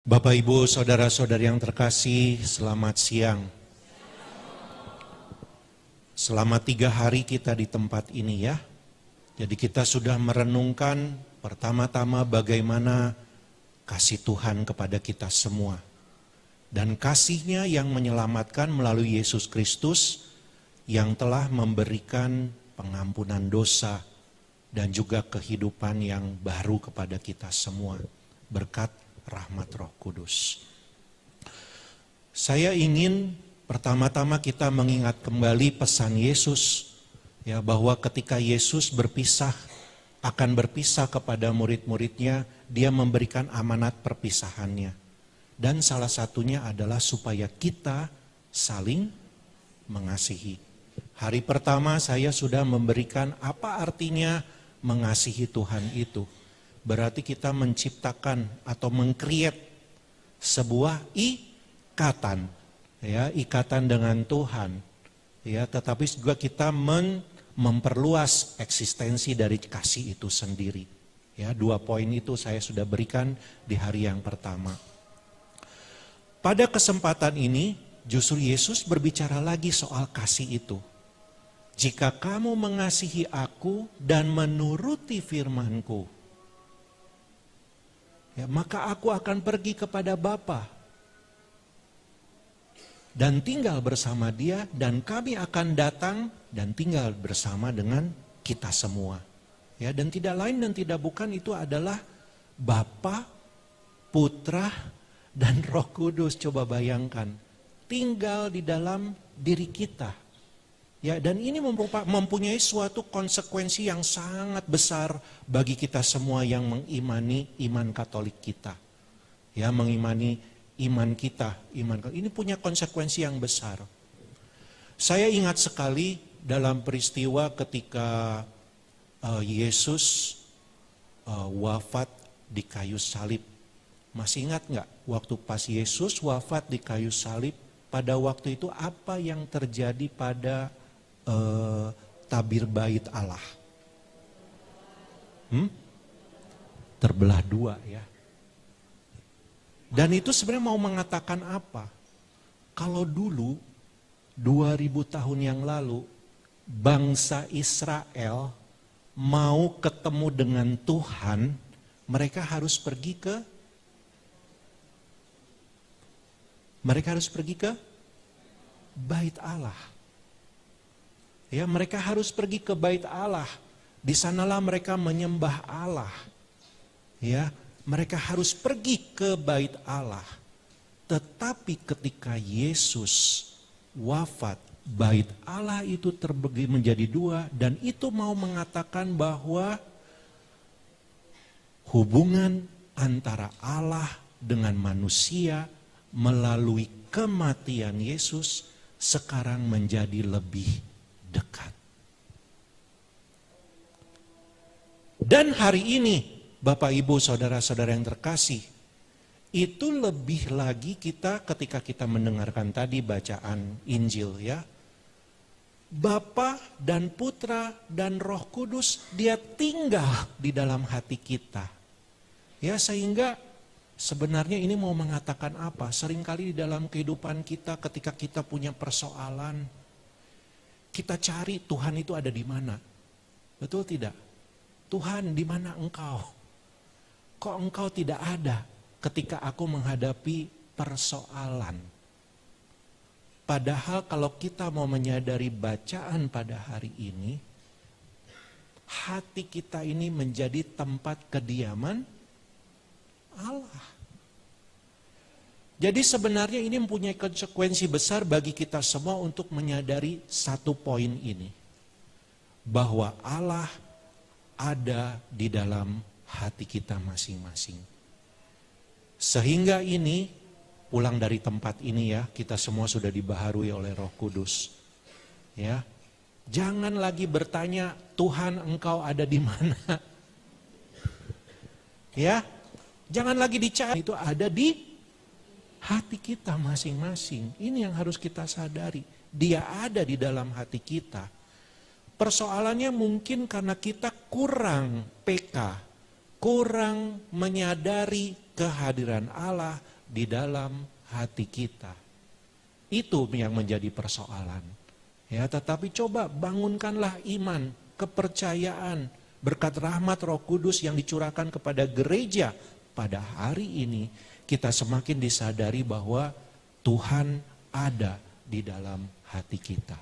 Bapak, Ibu, Saudara-saudari yang terkasih, selamat siang. Selama 3 hari kita di tempat ini ya. Jadi kita sudah merenungkan pertama-tama bagaimana kasih Tuhan kepada kita semua. Dan kasih-Nya yang menyelamatkan melalui Yesus Kristus yang telah memberikan pengampunan dosa dan juga kehidupan yang baru kepada kita semua. Berkat rahmat Roh Kudus. Saya ingin pertama-tama kita mengingat kembali pesan Yesus ya, bahwa ketika Yesus akan berpisah kepada murid-muridnya, dia memberikan amanat perpisahannya. Dan salah satunya adalah supaya kita saling mengasihi. Hari pertama saya sudah memberikan apa artinya mengasihi Tuhan itu. Berarti kita menciptakan atau meng-create sebuah ikatan, ya, ikatan dengan Tuhan, ya. Tetapi juga kita memperluas eksistensi dari kasih itu sendiri, ya. 2 poin itu saya sudah berikan di hari yang pertama. Pada kesempatan ini justru Yesus berbicara lagi soal kasih itu. Jika kamu mengasihi aku dan menuruti firman-Ku, ya, maka aku akan pergi kepada Bapa dan tinggal bersama Dia, dan kami akan datang dan tinggal bersama dengan kita semua. Ya, dan tidak lain dan tidak bukan itu adalah Bapa, Putra, dan Roh Kudus. Coba bayangkan, tinggal di dalam diri kita. Ya, dan ini mempunyai suatu konsekuensi yang sangat besar bagi kita semua yang mengimani iman Katolik kita. Ya, mengimani iman kita, ini punya konsekuensi yang besar. Saya ingat sekali dalam peristiwa ketika Yesus wafat di kayu salib. Masih ingat nggak waktu pas Yesus wafat di kayu salib, pada waktu itu apa yang terjadi pada tabir bait Allah? Terbelah 2 ya. Dan itu sebenarnya mau mengatakan apa? Kalau dulu 2000 tahun yang lalu bangsa Israel mau ketemu dengan Tuhan, mereka harus pergi ke bait Allah. Ya, mereka harus pergi ke bait Allah. Di sanalah mereka menyembah Allah. Ya, mereka harus pergi ke bait Allah. Tetapi ketika Yesus wafat, bait Allah itu terbagi menjadi 2, dan itu mau mengatakan bahwa hubungan antara Allah dengan manusia melalui kematian Yesus sekarang menjadi lebih dekat. Dan hari ini, Bapak, Ibu, Saudara-saudara yang terkasih, itu lebih lagi kita ketika kita mendengarkan tadi bacaan Injil ya. Bapa dan Putra dan Roh Kudus, dia tinggal di dalam hati kita. Ya, sehingga sebenarnya ini mau mengatakan apa? Seringkali di dalam kehidupan kita ketika kita punya persoalan, kita cari Tuhan itu ada di mana. Betul tidak? Tuhan, di mana Engkau? Kok Engkau tidak ada ketika aku menghadapi persoalan? Padahal kalau kita mau menyadari bacaan pada hari ini, hati kita ini menjadi tempat kediaman Allah. Jadi sebenarnya ini mempunyai konsekuensi besar bagi kita semua untuk menyadari satu poin ini. Bahwa Allah ada di dalam hati kita masing-masing. Sehingga ini, pulang dari tempat ini ya, kita semua sudah dibaharui oleh Roh Kudus. Ya, jangan lagi bertanya, Tuhan Engkau ada di mana? Ya, jangan lagi dicari, itu ada di hati kita masing-masing. Ini yang harus kita sadari. Dia ada di dalam hati kita. Persoalannya mungkin karena kita kurang peka, kurang menyadari kehadiran Allah di dalam hati kita. Itu yang menjadi persoalan. Ya, tetapi coba bangunkanlah iman, kepercayaan, berkat rahmat Roh Kudus yang dicurahkan kepada gereja pada hari ini, kita semakin disadari bahwa Tuhan ada di dalam hati kita.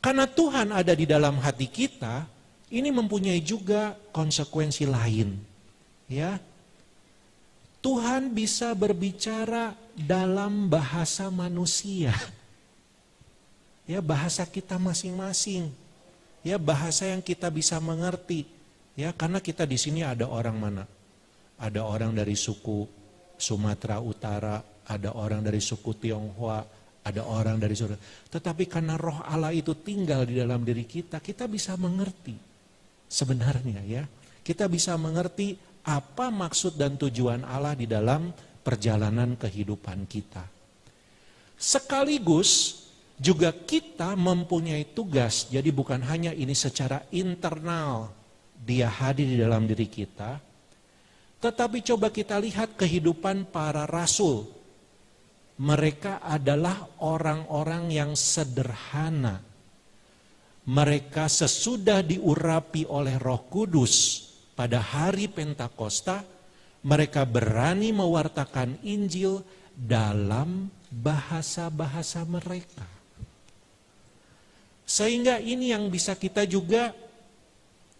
Karena Tuhan ada di dalam hati kita, ini mempunyai juga konsekuensi lain. Ya, Tuhan bisa berbicara dalam bahasa manusia. Ya, bahasa kita masing-masing. Ya, bahasa yang kita bisa mengerti. Ya, karena kita di sini ada orang mana? Ada orang dari suku Sumatera Utara, ada orang dari suku Tionghoa, ada orang dari suku. Tetapi karena Roh Allah itu tinggal di dalam diri kita, kita bisa mengerti. Sebenarnya ya, kita bisa mengerti apa maksud dan tujuan Allah di dalam perjalanan kehidupan kita. Sekaligus juga kita mempunyai tugas, jadi bukan hanya ini secara internal dia hadir di dalam diri kita, tetapi coba kita lihat kehidupan para rasul. Mereka adalah orang-orang yang sederhana. Mereka sesudah diurapi oleh Roh Kudus pada hari Pentakosta, mereka berani mewartakan Injil dalam bahasa-bahasa mereka. Sehingga ini yang bisa kita juga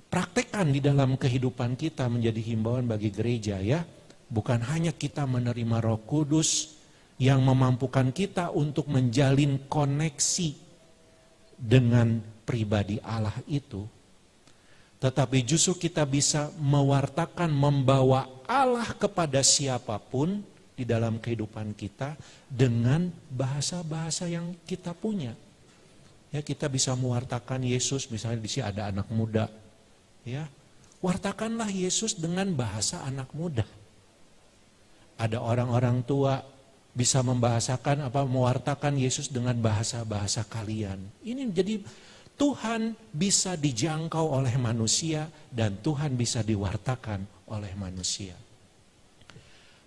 praktekkan di dalam kehidupan kita menjadi himbauan bagi gereja ya. Bukan hanya kita menerima Roh Kudus yang memampukan kita untuk menjalin koneksi dengan pribadi Allah itu. Tetapi justru kita bisa mewartakan, membawa Allah kepada siapapun di dalam kehidupan kita dengan bahasa-bahasa yang kita punya. Ya, kita bisa mewartakan Yesus, misalnya di sini ada anak muda. Ya, wartakanlah Yesus dengan bahasa anak muda. Ada orang-orang tua bisa membahasakan mewartakan Yesus dengan bahasa-bahasa kalian. Ini jadi Tuhan bisa dijangkau oleh manusia dan Tuhan bisa diwartakan oleh manusia.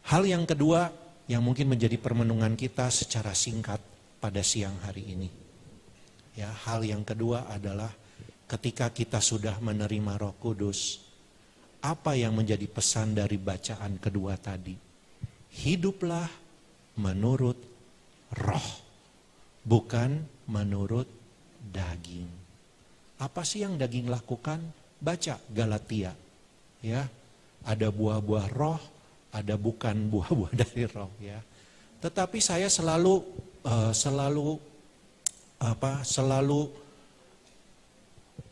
Hal yang kedua yang mungkin menjadi permenungan kita secara singkat pada siang hari ini. Ya, hal yang kedua adalah ketika kita sudah menerima Roh Kudus, apa yang menjadi pesan dari bacaan kedua tadi? Hiduplah menurut Roh, bukan menurut daging. Apa sih yang daging lakukan? Baca Galatia. Ya, ada buah-buah Roh, ada bukan buah-buah dari Roh ya. Tetapi saya selalu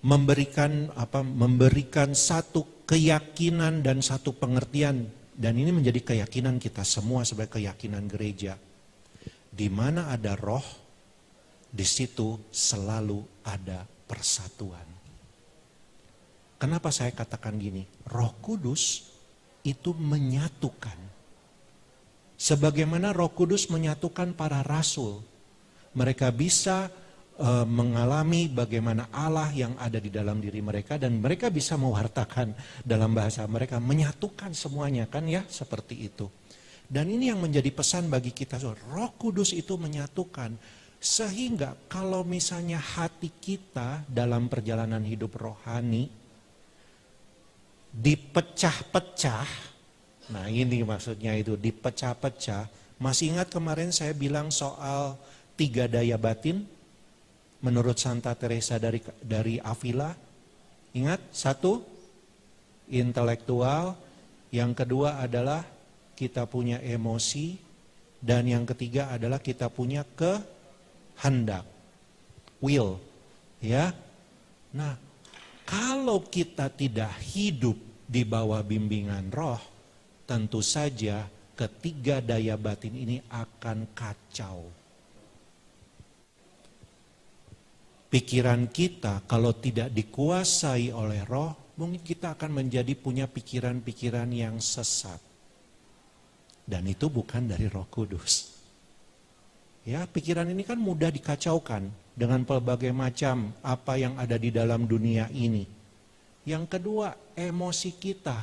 memberikan satu keyakinan dan satu pengertian, dan ini menjadi keyakinan kita semua sebagai keyakinan gereja. Di mana ada Roh, di situ selalu ada persatuan. Kenapa saya katakan gini? Roh Kudus itu menyatukan. Sebagaimana Roh Kudus menyatukan para rasul, mereka bisa mengalami bagaimana Allah yang ada di dalam diri mereka dan mereka bisa mewartakan dalam bahasa mereka, menyatukan semuanya kan ya, seperti itu. Dan ini yang menjadi pesan bagi kita, Roh Kudus itu menyatukan sehingga kalau misalnya hati kita dalam perjalanan hidup rohani dipecah-pecah, nah ini maksudnya itu dipecah-pecah. Masih ingat kemarin saya bilang soal 3 daya batin? Menurut Santa Teresa dari Avila, ingat? 1, intelektual. Yang kedua adalah kita punya emosi. Dan yang ketiga adalah kita punya kehendak, will. Ya. Nah, kalau kita tidak hidup di bawah bimbingan Roh, tentu saja ketiga daya batin ini akan kacau. Pikiran kita kalau tidak dikuasai oleh Roh, mungkin kita akan menjadi punya pikiran-pikiran yang sesat. Dan itu bukan dari Roh Kudus. Ya, pikiran ini kan mudah dikacaukan dengan berbagai macam apa yang ada di dalam dunia ini. Yang kedua, emosi kita.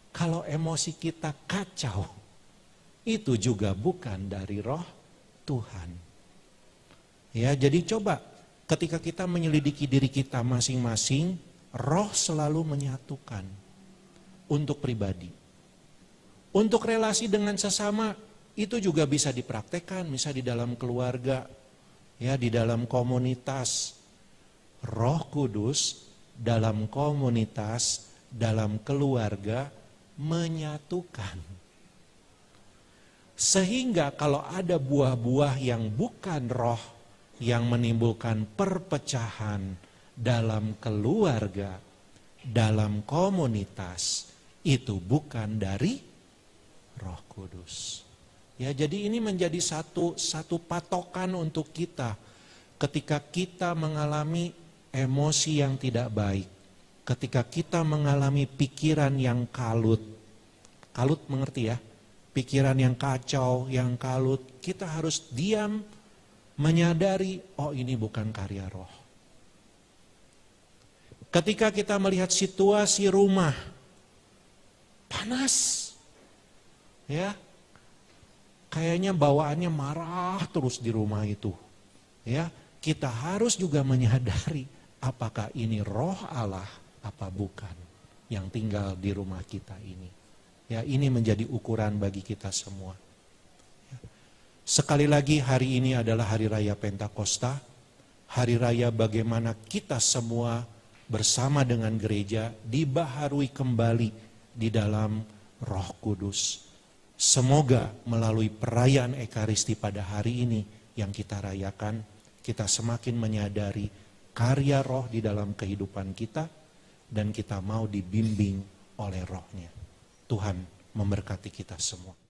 Kalau emosi kita kacau, itu juga bukan dari roh Tuhan. Ya, jadi coba ketika kita menyelidiki diri kita masing-masing, roh selalu menyatukan untuk pribadi. Untuk relasi dengan sesama, itu juga bisa dipraktekkan, misalnya di dalam keluarga, ya, di dalam komunitas. Roh Kudus dalam komunitas, dalam keluarga menyatukan. Sehingga kalau ada buah-buah yang bukan roh, yang menimbulkan perpecahan dalam keluarga, dalam komunitas, itu bukan dari Roh Kudus. Ya, jadi ini menjadi satu patokan untuk kita ketika kita mengalami emosi yang tidak baik, ketika kita mengalami pikiran yang kalut mengerti ya, pikiran yang kacau, yang kalut, kita harus diam, menyadari, oh ini bukan karya roh. Ketika kita melihat situasi rumah, panas, ya, kayaknya bawaannya marah terus di rumah itu, ya, kita harus juga menyadari apakah ini roh Allah apa bukan yang tinggal di rumah kita ini. Ya, ini menjadi ukuran bagi kita semua. Ya. Sekali lagi, hari ini adalah hari raya Pentakosta, hari raya bagaimana kita semua bersama dengan gereja dibaharui kembali di dalam Roh Kudus. Semoga melalui perayaan Ekaristi pada hari ini yang kita rayakan, kita semakin menyadari karya roh di dalam kehidupan kita, dan kita mau dibimbing oleh rohnya. Tuhan memberkati kita semua.